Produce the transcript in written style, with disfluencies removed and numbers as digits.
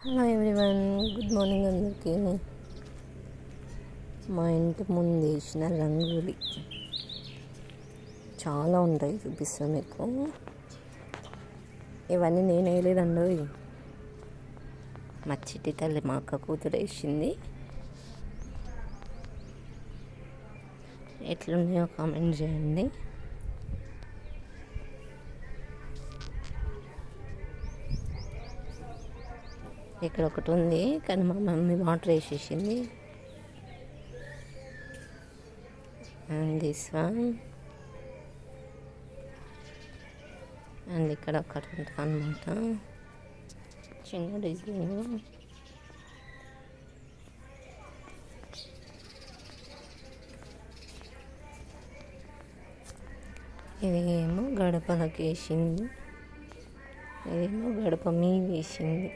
Hello everyone, good morning అందరికీ. మా ఇంటి ముందు వేసిన రంగోలి చాలా ఉంటాయి, చూపిస్తాను మీకు. ఇవన్నీ నేను వేయలేదండి, మా చిట్టి తల్లి మా అక్క కూతురు వేసింది. ఎట్లున్నాయో కామెంట్ చేయండి. ఇక్కడ ఒకటి ఉంది, కానీ మా మమ్మీ వాటర్ వేసేసింది. అండ్ దిస్ వన్, అండ్ ఇక్కడ ఒకటి ఉంటుంది అనమాట, చిన్న డిజైన్. ఇదేమో గడపలకు వేసింది, ఇదేమో గడప మీద వేసింది.